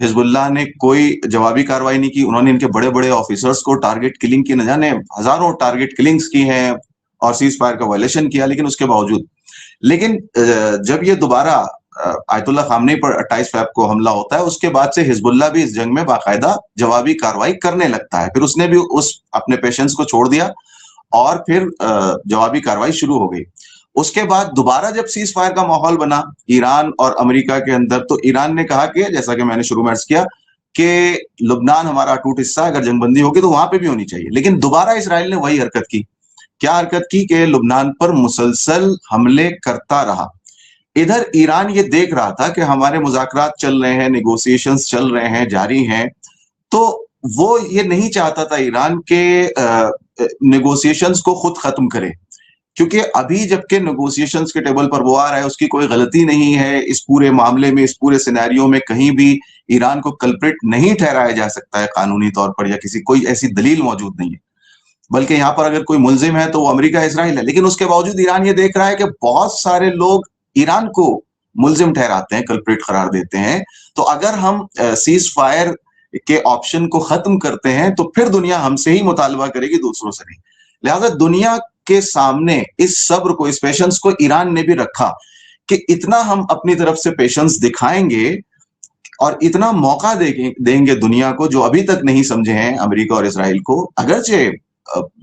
حزب اللہ نے کوئی جوابی کاروائی نہیں کی. انہوں نے ان کے بڑے بڑے آفیسرز کو ٹارگٹ کلنگ کی, نہ جانے ہزاروں ٹارگٹ کلنگز کی ہیں اور سیز فائر کا وائلیشن کیا, لیکن اس کے باوجود. لیکن جب یہ دوبارہ آیت اللہ خامنئی پر 28 فیب کو حملہ ہوتا ہے, اس کے بعد سے حزب اللہ بھی اس جنگ میں باقاعدہ جوابی کاروائی کرنے لگتا ہے. پھر اس نے بھی اس اپنے پیشنس کو چھوڑ دیا اور پھر جوابی کاروائی شروع ہو گئی. اس کے بعد دوبارہ جب سیز فائر کا ماحول بنا ایران اور امریکہ کے اندر, تو ایران نے کہا کہ جیسا کہ میں نے شروع میں عرض کیا کہ لبنان ہمارا اٹوٹ حصہ, اگر جنگ بندی ہوگی تو وہاں پہ بھی ہونی چاہیے. لیکن دوبارہ اسرائیل نے وہی حرکت کی. کیا حرکت کی کہ لبنان پر مسلسل حملے کرتا رہا. ادھر ایران یہ دیکھ رہا تھا کہ ہمارے مذاکرات چل رہے ہیں, نیگوسیشنز چل رہے ہیں, جاری ہیں, تو وہ یہ نہیں چاہتا تھا ایران کے نیگوسیشنز کو خود ختم کرے, کیونکہ ابھی جبکہ نیگوسیشنز کے ٹیبل پر وہ آ رہا ہے, اس کی کوئی غلطی نہیں ہے. اس پورے معاملے میں, اس پورے سینیریو میں کہیں بھی ایران کو کلپریٹ نہیں ٹھہرایا جا سکتا ہے قانونی طور پر, یا کسی کوئی ایسی دلیل موجود نہیں ہے. بلکہ یہاں پر اگر کوئی ملزم ہے تو وہ امریکہ اسرائیل ہے. لیکن اس کے باوجود ایران یہ دیکھ رہا ہے کہ بہت سارے لوگ ایران کو ملزم ٹھہراتے ہیں, کلپریٹ قرار دیتے ہیں. تو اگر ہم سیز فائر کے آپشن کو ختم کرتے ہیں تو پھر دنیا ہم سے ہی مطالبہ کرے گی, دوسروں سے نہیں. لہذا دنیا کے سامنے اس صبر کو, اس پیشنس کو ایران نے بھی رکھا کہ اتنا ہم اپنی طرف سے پیشنس دکھائیں گے اور اتنا موقع دیں گے دنیا کو, جو ابھی تک نہیں سمجھے ہیں امریکہ اور اسرائیل کو. اگرچہ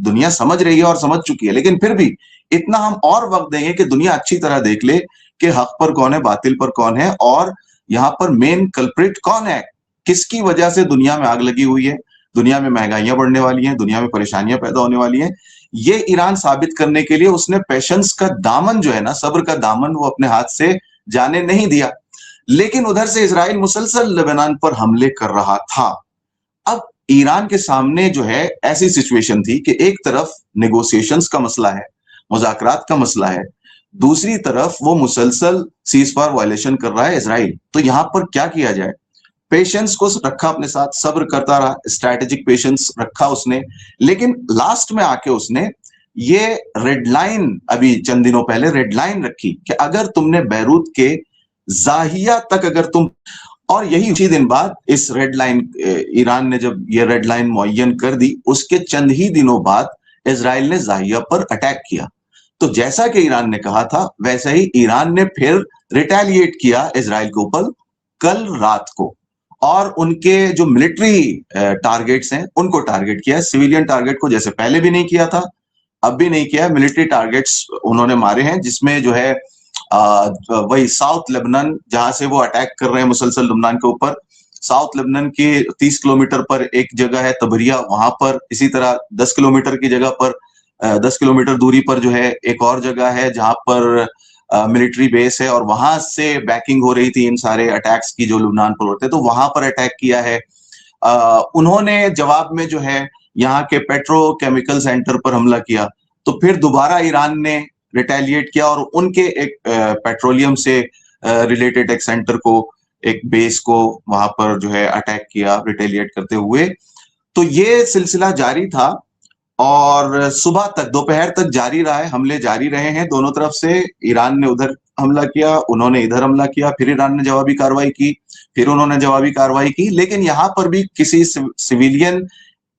دنیا سمجھ رہی ہے اور سمجھ چکی ہے, لیکن پھر بھی اتنا ہم اور وقت دیں گے کہ دنیا اچھی طرح دیکھ لے کہ حق پر کون ہے, باطل پر کون ہے, اور یہاں پر مین کلپریٹ کون ہے, کس کی وجہ سے دنیا میں آگ لگی ہوئی ہے, دنیا میں مہنگائیاں بڑھنے والی ہیں, دنیا میں پریشانیاں پیدا ہونے والی ہیں. یہ ایران ثابت کرنے کے لیے اس نے پیشنس کا دامن جو ہے نا, صبر کا دامن, وہ اپنے ہاتھ سے جانے نہیں دیا. لیکن ادھر سے اسرائیل مسلسل لبنان پر حملے کر رہا تھا. اب ایران کے سامنے جو ہے ایسی سچویشن تھی کہ ایک طرف نیگوسیشنز کا مسئلہ ہے, مذاکرات کا مسئلہ ہے, دوسری طرف وہ مسلسل سیز فائر وائلیشن کر رہا ہے اسرائیل. تو یہاں پر کیا کیا جائے؟ پیشنس کو رکھا اپنے ساتھ, صبر کرتا رہا, اسٹریٹجک پیشنس رکھا اس نے. لیکن لاسٹ میں آ کے اس نے یہ ریڈ لائن, ابھی چند دنوں پہلے ریڈ لائن رکھی کہ اگر تم نے بیروت کے زاہیہ تک اگر تم, اور یہی اسی دن بعد اس ریڈ لائن, ایران نے جب یہ ریڈ لائن معین کر دی, اس کے چند ہی دنوں بعد اسرائیل نے زاہیہ پر اٹیک کیا. تو جیسا کہ ایران نے کہا تھا ویسا ہی ایران نے پھر ریٹیلیٹ کیا اسرائیل کے اوپر کل رات کو, اور ان کے جو ملٹری ٹارگیٹس ہیں ان کو ٹارگیٹ کیا. سویلین ٹارگیٹ کو جیسے پہلے بھی نہیں کیا تھا, اب بھی نہیں کیا. ملٹری ٹارگیٹس انہوں نے مارے ہیں, جس میں جو ہے وہی ساؤتھ لبنان, جہاں سے وہ اٹیک کر رہے ہیں مسلسل لبنان کے اوپر. ساؤتھ لبنان کے 30 کلومیٹر پر ایک جگہ ہے تبریہ, وہاں پر اسی طرح 10 کلومیٹر کی جگہ پر, 10 کلومیٹر دوری پر جو ہے ایک اور جگہ ہے جہاں پر ملٹری بیس ہے, اور وہاں سے بیکنگ ہو رہی تھی ان سارے اٹیکس کی جو لبنان پر ہوتے, تو وہاں پر اٹیک کیا ہے. انہوں نے جواب میں جو ہے یہاں کے پیٹرو کیمیکل سینٹر پر حملہ کیا. تو پھر دوبارہ ایران نے ریٹیلیٹ کیا اور ان کے ایک پیٹرولیم سے ریلیٹڈ ایک سینٹر کو, ایک بیس کو وہاں پر جو ہے اٹیک کیا ریٹیلیٹ کرتے ہوئے. تو یہ سلسلہ جاری تھا اور صبح تک, دوپہر تک جاری رہا ہے, حملے جاری رہے ہیں دونوں طرف سے. ایران نے ادھر حملہ کیا, انہوں نے ادھر حملہ کیا, پھر ایران نے جوابی کاروائی کی, پھر انہوں نے جوابی کاروائی کی. لیکن یہاں پر بھی کسی سویلین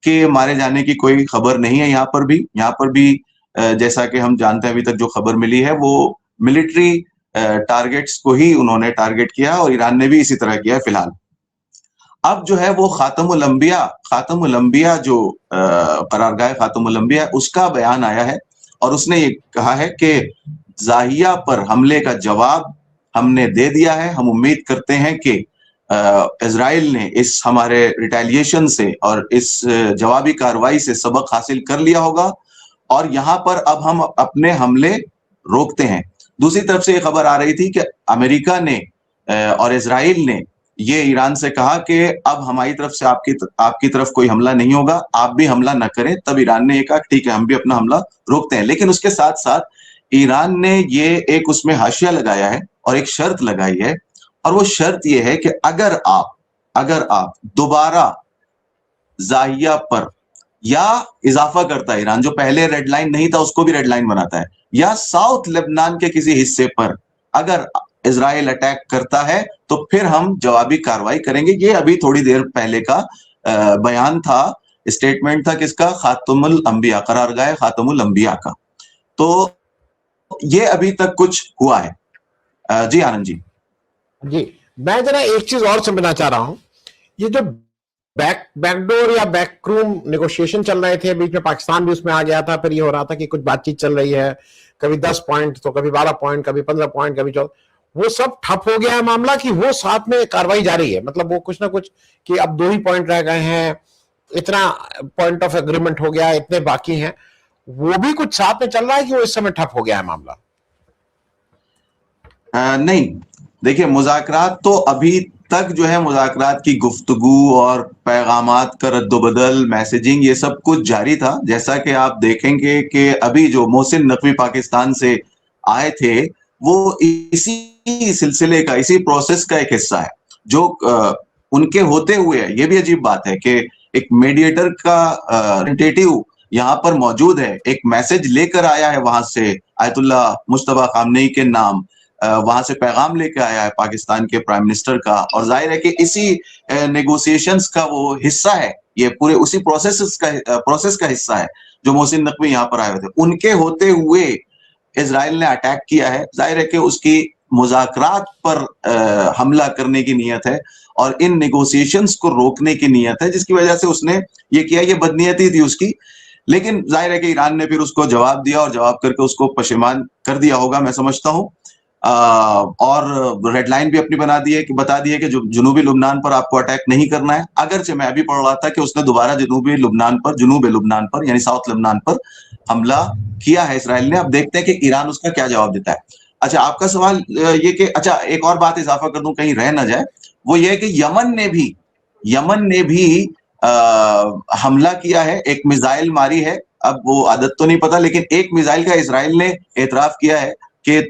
کے مارے جانے کی کوئی خبر نہیں ہے. یہاں پر بھی جیسا کہ ہم جانتے ہیں ابھی تک جو خبر ملی ہے وہ ملٹری ٹارگیٹس کو ہی انہوں نے ٹارگیٹ کیا, اور ایران نے بھی اسی طرح کیا فی الحال. اب جو ہے وہ خاتم الانبیاء جو قرارگاہ خاتم الانبیاء, اس کا بیان آیا ہے, اور اس نے یہ کہا ہے کہ زاہیہ پر حملے کا جواب ہم نے دے دیا ہے. ہم امید کرتے ہیں کہ اسرائیل نے اس ہمارے ریٹیلیشن سے اور اس جوابی کاروائی سے سبق حاصل کر لیا ہوگا, اور یہاں پر اب ہم اپنے حملے روکتے ہیں. دوسری طرف سے یہ خبر آ رہی تھی کہ امریکہ نے اور اسرائیل نے یہ ایران سے کہا کہ اب ہماری طرف سے آپ کی طرف کوئی حملہ نہیں ہوگا, آپ بھی حملہ نہ کریں. تب ایران نے یہ کہا ٹھیک ہے ہم بھی اپنا حملہ روکتے ہیں. لیکن اس کے ساتھ ساتھ ایران نے یہ ایک اس میں حاشیہ لگایا ہے اور ایک شرط لگائی ہے, اور وہ شرط یہ ہے کہ اگر آپ دوبارہ زاہیہ پر یا اضافہ کرتا ہے ایران, جو پہلے ریڈ لائن نہیں تھا اس کو بھی ریڈ لائن بناتا ہے, یا ساؤتھ لبنان کے کسی حصے پر اگر اسرائیل اٹیک کرتا ہے تو پھر ہم جوابی کارروائی کریں گے. یہ ابھی تھوڑی دیر پہلے کا بیان تھا, اسٹیٹمنٹ تھا کس کا؟ خاتم الانبیاء, قرارگاہ خاتم الانبیاء کا. تو یہ ابھی تک کچھ ہوا ہے. جی آنند جی. جی میں ذرا ایک چیز اور سمجھنا چاہ رہا ہوں. یہ جو بیک ڈور یا بیک روم نیگوشیشن چل رہے تھے, بیچ میں پاکستان بھی اس میں آ گیا تھا, پھر یہ ہو رہا تھا کہ کچھ بات چیت چل رہی ہے, کبھی 10 پوائنٹ تو کبھی 12 پوائنٹ, کبھی 15 پوائنٹ, کبھی 14, وہ سب ٹھپ ہو گیا ہے معاملہ کہ وہ ساتھ میں کاروائی جاری ہے. مطلب وہ کچھ نہ کچھ کہ اب 2 ہی پوائنٹ رہ گئے ہیں, اتنا پوائنٹ آف اگریمنٹ ہو گیا, اتنے باقی ہیں, وہ بھی کچھ ساتھ میں چل رہا ہے کہ وہ اس سمے ٹھپ ہو گیا ہے معاملہ؟ نہیں دیکھیں, مذاکرات تو ابھی تک جو ہے مذاکرات کی گفتگو اور پیغامات کا رد و بدل, میسیجنگ, یہ سب کچھ جاری تھا. جیسا کہ آپ دیکھیں گے کہ ابھی جو محسن نقوی پاکستان سے آئے تھے وہ اسی سلسلے کا, اسی پروسیس کا ایک حصہ ہے جو ان کے ہوتے ہوئے. یہ بھی عجیب بات ہے کہ ایک میڈیٹر کا ریپریزنٹیٹیو یہاں پر موجود ہے, ایک میسج لے کر آیا ہے وہاں سے آیت اللہ مجتبی خامنئی کے نام, وہاں سے پیغام لے کے آیا ہے پاکستان کے پرائم منسٹر کا, اور ظاہر ہے کہ اسی نیگوسیشنز کا وہ حصہ ہے, یہ پورے اسی پروسیس کا حصہ ہے جو محسن نقوی یہاں پر آئے ہوئے تھے. ان کے ہوتے ہوئے اسرائیل نے اٹیک کیا ہے. ظاہر ہے کہ اس کی مذاکرات پر حملہ کرنے کی نیت ہے اور ان نیگوسیشنز کو روکنے کی نیت ہے, جس کی وجہ سے اس نے یہ کیا. یہ بدنیتی تھی اس کی, لیکن ظاہر ہے کہ ایران نے پھر اس کو جواب دیا, اور جواب کر کے اس کو پشیمان کر دیا ہوگا میں سمجھتا ہوں. اور ریڈ لائن بھی اپنی بتا دی ہے کہ جنوبی لبنان پر آپ کو اٹیک نہیں کرنا ہے. اگرچہ میں ابھی پڑھ رہا تھا کہ اس نے دوبارہ جنوب لبنان پر یعنی ساؤتھ لبنان پر حملہ کیا ہے اسرائیل نے. اب دیکھتے ہیں کہ ایران اس کا کیا جواب دیتا ہے. اچھا, آپ کا سوال یہ کہ اچھا ایک اور بات اضافہ کر دوں کہیں رہ نہ جائے, وہ یہ کہ یمن نے بھی حملہ کیا ہے, ایک میزائل ماری ہے. اب وہ عادت تو نہیں پتا, لیکن ایک میزائل کا اسرائیل نے اعتراف کیا ہے کہ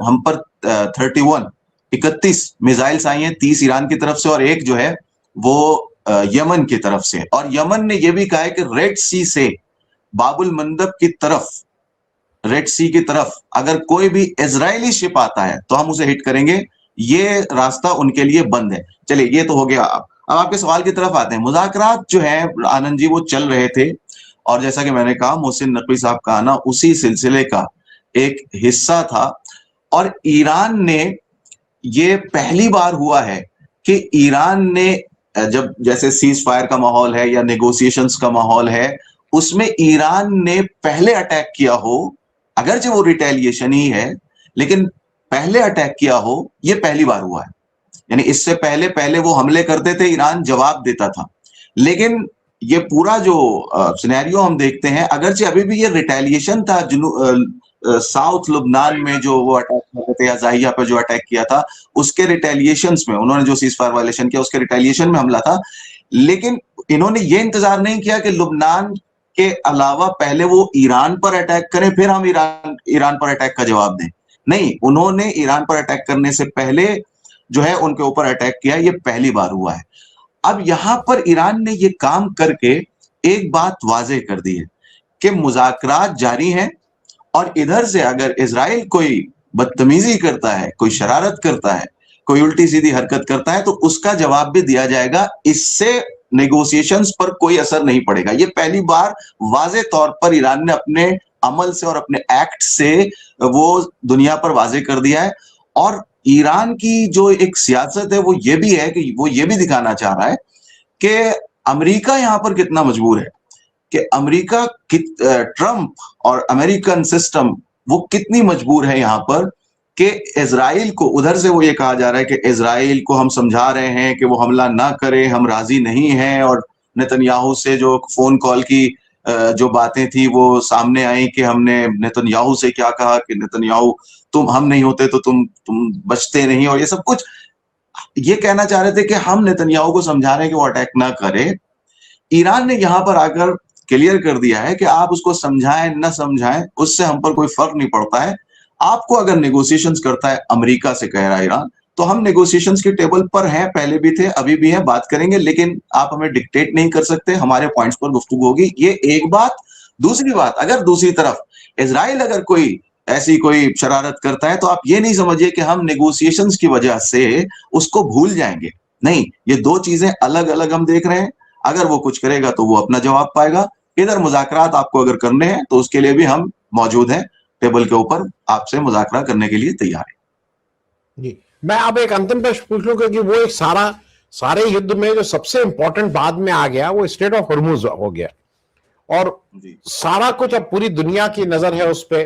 ہم پر 31 میزائلز آئی ہیں, 30 ایران کی طرف سے اور ایک جو ہے وہ یمن کی طرف سے. اور یمن نے یہ بھی کہا ہے کہ ریڈ سی سے باب المندب کی طرف, ریڈ سی کی طرف اگر کوئی بھی اسرائیلی شپ آتا ہے تو ہم اسے ہٹ کریں گے, یہ راستہ ان کے لیے بند ہے. چلیے یہ تو ہو گیا. اب آپ کے سوال کی طرف آتے ہیں. مذاکرات جو ہیں آنند جی وہ چل رہے تھے, اور جیسا کہ میں نے کہا محسن نقوی صاحب کا آنا اسی سلسلے کا ایک حصہ تھا. اور ایران نے, یہ پہلی بار ہوا ہے کہ ایران نے جب جیسے سیز فائر کا ماحول ہے یا نیگوسیشنز کا ماحول ہے, اس میں ایران نے پہلے اٹیک کیا ہو, اگرچہ وہ ریٹیلیشن ہی ہے لیکن پہلے اٹیک کیا ہو, یہ پہلی بار ہوا ہے. یعنی اس سے پہلے وہ حملے کرتے تھے, ایران جواب دیتا تھا. لیکن یہ پورا جو سینیریو ہم دیکھتے ہیں, اگرچہ ابھی بھی یہ ریٹیلیشن تھا ساؤتھ لبنان میں جو وہ اٹیک کرتے تھے, یا زاہیہ پہ جو اٹیک کیا تھا اس کے ریٹیلیشنز میں, انہوں نے جو سیز فائر وائلیشن کیا اس کے ریٹیلیشن میں حملہ تھا. لیکن انہوں نے یہ انتظار نہیں کیا کہ لبنان کے علاوہ پہلے وہ ایران پر اٹیک کریں پھر ہم ایران پر اٹیک کا جواب دیں. نہیں, انہوں نے ایران پر اٹیک کرنے سے پہلے جو ہے ان کے اوپر اٹیک کیا. یہ پہلی بار ہوا ہے. اب یہاں پر ایران نے یہ کام کر کے ایک بات واضح کر دی ہے کہ مذاکرات جاری ہیں, اور ادھر سے اگر اسرائیل کوئی بدتمیزی کرتا ہے, کوئی شرارت کرتا ہے, کوئی الٹی سیدھی حرکت کرتا ہے تو اس کا جواب بھی دیا جائے گا. اس سے نیگوسیشنز پر کوئی اثر نہیں پڑے گا. یہ پہلی بار واضح طور پر ایران نے اپنے عمل سے اور اپنے ایکٹ سے وہ دنیا پر واضح کر دیا ہے. اور ایران کی جو ایک سیاست ہے وہ یہ بھی ہے کہ وہ یہ بھی دکھانا چاہ رہا ہے کہ امریکہ یہاں پر کتنا مجبور ہے, کہ امریکہ ٹرمپ اور امریکن سسٹم وہ کتنی مجبور ہے یہاں پر کہ اسرائیل کو, ادھر سے وہ یہ کہا جا رہا ہے کہ اسرائیل کو ہم سمجھا رہے ہیں کہ وہ حملہ نہ کرے, ہم راضی نہیں ہیں. اور نتنیاہو سے جو فون کال کی جو باتیں تھی وہ سامنے آئیں کہ ہم نے نتنیاہو سے کیا کہا کہ نتنیاہو ہم نہیں ہوتے تو تم بچتے نہیں, اور یہ سب کچھ یہ کہنا چاہ رہے تھے کہ ہم نتنیاہو کو سمجھا رہے ہیں کہ وہ اٹیک نہ کرے. ایران نے یہاں پر آ کر کلیئر کر دیا ہے کہ آپ اس کو سمجھائیں نہ سمجھائیں اس سے ہم پر کوئی فرق نہیں پڑتا ہے. آپ کو اگر نیگوسیشنز کرتا ہے امریکہ سے کہہ رہا ہے ایران, تو ہم نیگوسیشنز کے ٹیبل پر ہیں, پہلے بھی تھے ابھی بھی ہیں, بات کریں گے, لیکن آپ ہمیں ڈکٹیٹ نہیں کر سکتے, ہمارے پوائنٹس پر گفتگو ہوگی. یہ ایک بات. دوسری بات, اگر دوسری طرف اسرائیل اگر کوئی ایسی کوئی شرارت کرتا ہے تو آپ یہ نہیں سمجھیے کہ ہم نیگوسیشنز کی وجہ سے اس کو بھول جائیں گے. نہیں, یہ دو چیزیں الگ الگ ہم دیکھ رہے ہیں. اگر وہ کچھ کرے گا تو وہ اپنا جواب پائے گا. ادھر مذاکرات آپ کو اگر کرنے ہیں تو اس کے لیے بھی ہم موجود ہیں, ٹیبل کے اوپر آپ سے مذاکرہ کرنے کے لیے تیار ہیں. جی, میں اب ایک انتم پرشن پوچھ لوں کہ وہ ایک سارے یدھ میں جو سب سے امپورٹنٹ بعد میں آ گیا وہ اسٹریٹ آف ہرمز ہو گیا, اور سارا کچھ اب پوری دنیا کی نظر ہے اس پہ.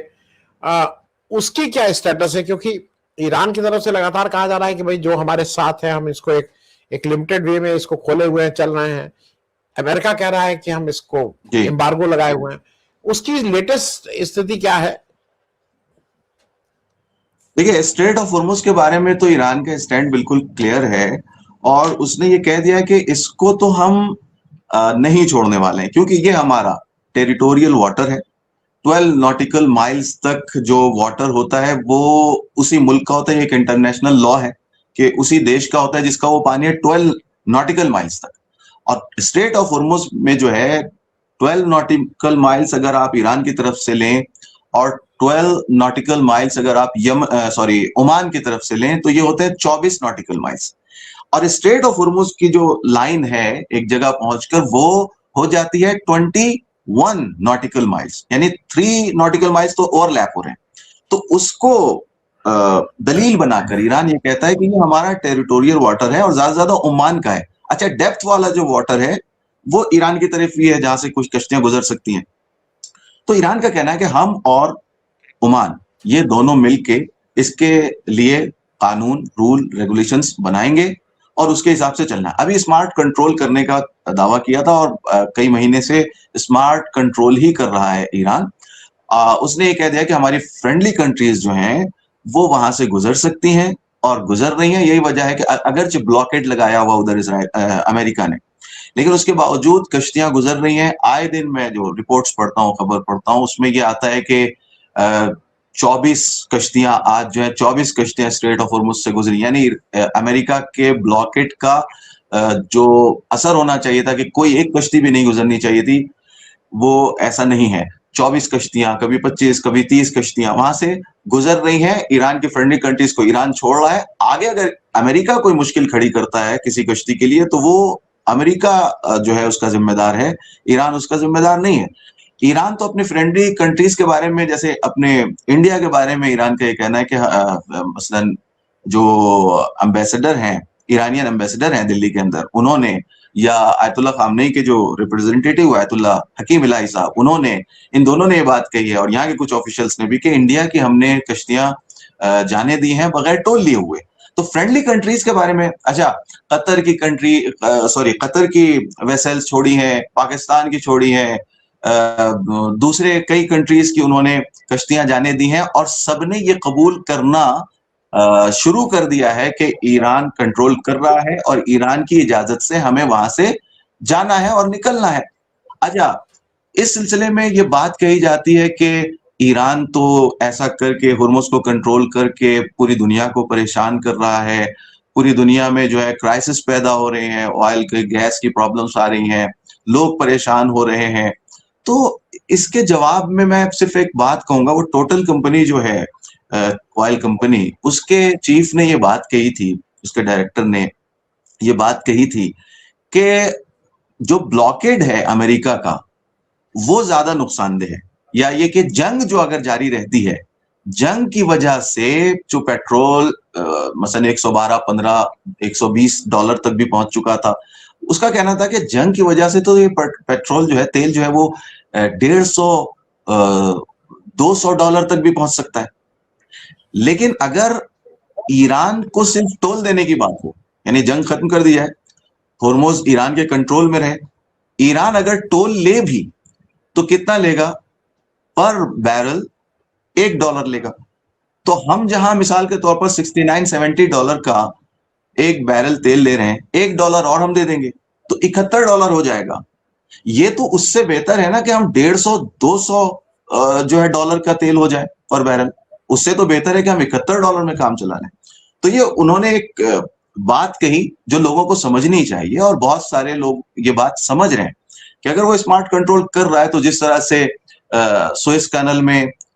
اس کی کیا اسٹیٹس ہے؟ کیونکہ ایران کی طرف سے لگاتار کہا جا رہا ہے کہ بھائی جو ہمارے ساتھ ہیں ہم اس کو ایک لمیٹڈ وے میں اس کو کھولے ہوئے ہیں, چل رہے ہیں. امریکہ کہہ رہا ہے کہ ہم اس کو امبارگو لگائے ہوئے ہیں. اس کی لیٹسٹ استھتی کیا ہے؟ دیکھیے, اسٹریٹ آف ہرمز کے بارے میں تو ایران کا اسٹینڈ بالکل کلیئر ہے, اور اس نے یہ کہہ دیا کہ اس کو تو ہم نہیں چھوڑنے والے ہیں, کیونکہ یہ ہمارا ٹیریٹوریل واٹر ہے. 12 ناٹیکل مائلز تک جو واٹر ہوتا ہے وہ اسی ملک کا ہوتا ہے. ایک انٹرنیشنل لا ہے کہ اسی دیش کا ہوتا ہے جس کا وہ پانی ہے 12 ناٹیکل مائلز تک. اور اسٹریٹ آف ہرمز میں جو ہے 12 ناٹیکل مائلز اگر آپ ایران کی طرف سے لیں اور 12 ناٹیکل مائلز اگر آپ عمان کی طرف سے لیں تو یہ ہوتے ہیں 24 ناٹیکل مائلز. اور اسٹریٹ آف ہرمز کی جو لائن ہے ایک جگہ پہنچ کر وہ ہو جاتی ہے 21 ناٹیکل مائلز, یعنی 3 ناٹیکل مائلز تو اوور لیپ ہو رہے ہیں. تو اس کو دلیل بنا کر ایران یہ کہتا ہے کہ یہ ہمارا ٹیریٹوریل واٹر ہے اور زیادہ زیادہ عمان کا ہے. اچھا, ڈیپتھ والا جو واٹر ہے وہ ایران کی طرف بھی ہے جہاں سے کچھ کشتیاں گزر سکتی ہیں. تو ایران کا کہنا ہے کہ ہم اور عمان یہ دونوں مل کے اس کے لیے قانون, رول, ریگولیشنز بنائیں گے اور اس کے حساب سے چلنا ہے. ابھی اسمارٹ کنٹرول کرنے کا دعویٰ کیا تھا اور کئی مہینے سے اسمارٹ کنٹرول ہی کر رہا ہے ایران. اس نے یہ کہہ دیا کہ ہماری فرینڈلی کنٹریز جو ہیں وہ وہاں سے گزر سکتی ہیں اور گزر رہی ہیں. یہی وجہ ہے کہ اگرچہ بلاکیڈ لگایا ہوا ادھر امریکہ نے, لیکن اس کے باوجود کشتیاں گزر رہی ہیں. آئے دن میں جو رپورٹس پڑھتا ہوں, خبر پڑھتا ہوں, اس میں یہ آتا ہے کہ 24 کشتیاں آج جو ہے 24 کشتیاں اسٹریٹ آف ہرمز سے گزری. یعنی امریکہ کے بلاکیڈ کا جو اثر ہونا چاہیے تھا کہ کوئی ایک کشتی بھی نہیں گزرنی چاہیے تھی, وہ ایسا نہیں ہے. 24 کشتیاں, کبھی 25, کبھی 30 کشتیاں وہاں سے گزر رہی ہیں. ایران کی فرینڈلی کنٹریز کو ایران چھوڑ رہا ہے. آگے اگر امریکہ کوئی مشکل کھڑی کرتا ہے کسی کشتی کے لیے تو وہ امریکہ جو ہے اس کا ذمہ دار ہے, ایران اس کا ذمہ دار نہیں ہے. ایران تو اپنے فرینڈلی کنٹریز کے بارے میں, جیسے اپنے انڈیا کے بارے میں ایران کا یہ کہنا ہے کہ مثلا جو امبیسڈر ہیں, ایرانین امبیسڈر ہیں دلی کے اندر, انہوں نے, یا آیت اللہ خامنئی کے جو ریپرزینٹیٹیو آیت اللہ حکیم الہی صاحب, انہوں نے, ان دونوں نے یہ بات کہی ہے, اور یہاں کے کچھ آفیشلز نے بھی, کہ انڈیا کی ہم نے کشتیاں جانے دی ہیں بغیر ٹول لیے ہوئے. تو فرینڈلی کنٹریز کے بارے میں, اچھا قطر کی ویسلز چھوڑی ہیں, پاکستان کی چھوڑی ہیں, دوسرے کئی کنٹریز کی انہوں نے کشتیاں جانے دی ہیں, اور سب نے یہ قبول کرنا شروع کر دیا ہے کہ ایران کنٹرول کر رہا ہے اور ایران کی اجازت سے ہمیں وہاں سے جانا ہے اور نکلنا ہے. اچھا, اس سلسلے میں یہ بات کہی جاتی ہے کہ ایران تو ایسا کر کے ہرمز کو کنٹرول کر کے پوری دنیا کو پریشان کر رہا ہے, پوری دنیا میں جو ہے کرائسس پیدا ہو رہے ہیں, آئل کے گیس کی پرابلمس آ رہی ہیں, لوگ پریشان ہو رہے ہیں. تو اس کے جواب میں صرف ایک بات کہوں گا, وہ ٹوٹل کمپنی جو ہے آئل کمپنی, اس کے چیف نے یہ بات کہی تھی, اس کے ڈائریکٹر نے یہ بات کہی تھی کہ جو بلاکیڈ ہے امریکہ کا وہ زیادہ نقصان دہ ہے, یا یہ کہ جنگ جو اگر جاری رہتی ہے, جنگ کی وجہ سے جو پیٹرول مثلا 112, 15, $120 تک بھی پہنچ چکا تھا, اس کا کہنا تھا کہ جنگ کی وجہ سے تو یہ پیٹرول جو ہے, تیل جو ہے, وہ $150-200 تک بھی پہنچ سکتا ہے. لیکن اگر ایران کو صرف ٹول دینے کی بات ہو, یعنی جنگ ختم کر دی جائے, ہرمز ایران کے کنٹرول میں رہے, ایران اگر ٹول لے بھی تو کتنا لے گا؟ پر بیرل $1 لے گا. تو ہم جہاں مثال کے طور پر $69-70 کا ایک بیرل تیل لے رہے ہیں, $1 اور ہم دے دیں گے تو $71 ہو جائے گا. یہ تو اس سے بہتر ہے نا کہ ہم 150-200 جو ہے ڈالر کا تیل ہو جائے پر بیرل, اس سے تو بہتر ہے کہ ہم $71 میں کام چلا لیں. تو یہ انہوں نے ایک بات کہی جو لوگوں کو سمجھنی چاہیے, اور بہت سارے لوگ یہ بات سمجھ رہے ہیں کہ اگر وہ اسمارٹ کنٹرول کر رہا ہے تو جس طرح سے سوئس کینل میں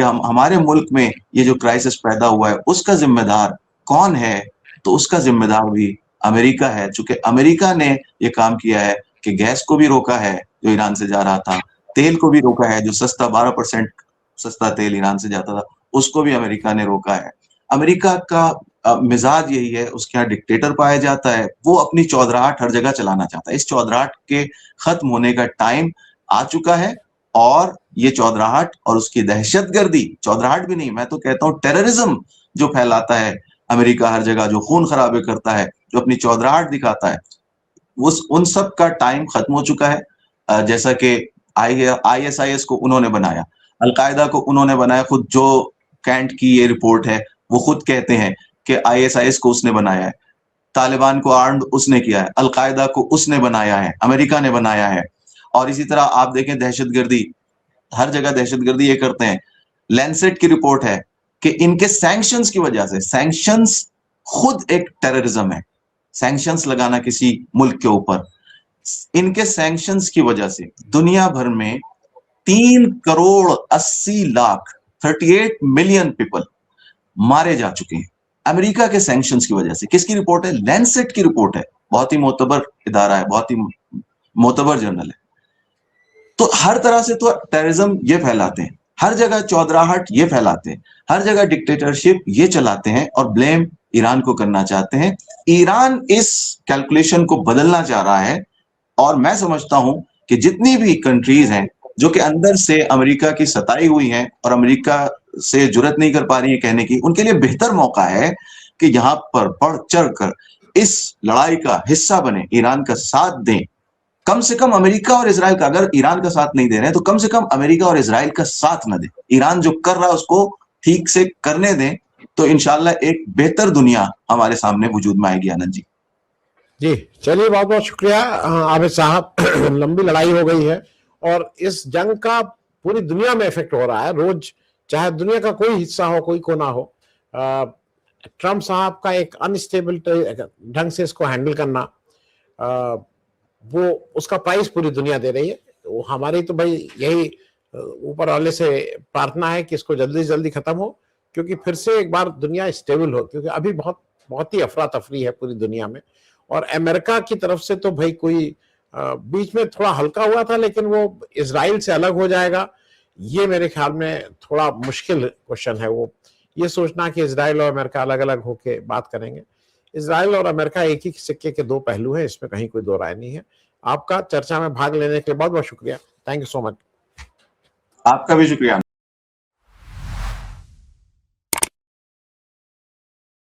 کہ ہمارے ملک میں یہ جو کرائسس پیدا ہوا ہے اس کا ذمہ دار کون ہے، تو اس کا ذمہ دار بھی امریکہ ہے، چونکہ امریکہ نے یہ کام کیا ہے کہ گیس کو بھی روکا ہے جو ایران سے جا رہا تھا، تیل کو بھی روکا ہے، جو سستا 12% سستا تیل ایران سے جاتا تھا اس کو بھی امریکہ نے روکا ہے۔ امریکہ کا مزاج یہی ہے، اس کے یہاں ڈکٹیٹر پایا جاتا ہے، وہ اپنی چودراہٹ ہر جگہ چلانا چاہتا ہے۔ اس چودراہٹ کے ختم ہونے کا ٹائم آ چکا ہے، اور یہ چودراہٹ اور اس کی دہشت گردی، چودراہٹ بھی نہیں، میں تو کہتا ہوں ٹیررزم جو پھیلاتا ہے امریکہ ہر جگہ، جو خون خرابے کرتا ہے، جو اپنی چودراہٹ دکھاتا ہے، ان سب کا ٹائم ختم ہو چکا ہے۔ جیسا کہ ISIS کو انہوں نے بنایا، القاعدہ کو انہوں نے بنایا، خود جو کینٹ کی یہ رپورٹ ہے وہ خود کہتے ہیں کہ ISIS کو اس نے بنایا ہے، طالبان کو آرمڈ اس نے کیا ہے، القاعدہ کو اس نے بنایا ہے، امریکہ نے بنایا ہے۔ اور اسی طرح آپ دیکھیں دہشت گردی، ہر جگہ دہشت گردی یہ کرتے ہیں۔ لینسٹ کی رپورٹ ہے کہ ان کے سینکشنز کی وجہ سے، سینکشنز خود ایک ٹیررزم ہے، سینکشنز لگانا کسی ملک کے اوپر، ان کے سینکشنز کی وجہ سے دنیا بھر میں 3,80,00,000 38 ملین پیپل مارے جا چکے ہیں امریکہ کے سینکشنز کی وجہ سے۔ کس کی رپورٹ ہے؟ لینسٹ کی رپورٹ ہے، بہت ہی معتبر ادارہ ہے، بہت ہی معتبر جرنل ہے۔ تو ہر طرح سے تو ٹیررزم یہ پھیلاتے ہیں، ہر جگہ چودراہٹ یہ پھیلاتے ہیں، ہر جگہ ڈکٹیٹرشپ یہ چلاتے ہیں، اور بلیم ایران کو کرنا چاہتے ہیں۔ ایران اس کیلکولیشن کو بدلنا چاہ رہا ہے، اور میں سمجھتا ہوں کہ جتنی بھی کنٹریز ہیں جو کہ اندر سے امریکہ کی ستائی ہوئی ہیں اور امریکہ سے جرت نہیں کر پا رہی ہیں کہنے کی، ان کے لیے بہتر موقع ہے کہ یہاں پر بڑھ چڑھ کر اس لڑائی کا حصہ بنے، ایران کا ساتھ دیں۔ کم سے کم امریکہ اور اسرائیل کا، اگر ایران کا ساتھ نہیں دے رہے ہیں تو کم سے کم امریکہ اور اسرائیل کا ساتھ نہ دیں، ایران جو کر رہا ہے اس کو ٹھیک سے کرنے دیں، تو انشاءاللہ ایک بہتر دنیا ہمارے سامنے وجود میں آئے گی۔ آنند جی جی چلیے، بہت بہت شکریہ عابد صاحب۔ لمبی لڑائی ہو گئی ہے، اور اس جنگ کا پوری دنیا میں افیکٹ ہو رہا ہے روز، چاہے دنیا کا کوئی حصہ ہو، کوئی کونا ہو۔ ٹرمپ صاحب کا ایک انسٹیبل ڈھنگ سے اس کو ہینڈل کرنا، وہ اس کا پرائز پوری دنیا دے رہی ہے۔ وہ ہماری تو بھائی یہی اوپر والے سے پرارتھنا ہے کہ اس کو جلدی سے جلدی ختم ہو، کیونکہ پھر سے ایک بار دنیا اسٹیبل ہو، کیونکہ ابھی بہت ہی افراتفری ہے پوری دنیا میں۔ اور امریکہ کی طرف سے تو بھائی کوئی بیچ میں تھوڑا ہلکا ہوا تھا، لیکن وہ اسرائیل سے الگ ہو جائے گا، یہ میرے خیال میں تھوڑا مشکل کوشچن ہے۔ وہ یہ سوچنا کہ اسرائیل اور امریکہ الگ الگ ہو کے بات کریں گے، اسرائیل اور امریکہ ایک ہی سکے کے دو پہلو ہیں، اس میں کہیں کوئی دو رائے نہیں ہے۔ آپ کا چرچا میں بھاگ لینے کے لیے بہت بہت شکریہ، تھینک یو سو مچ۔ آپ کا بھی شکریہ۔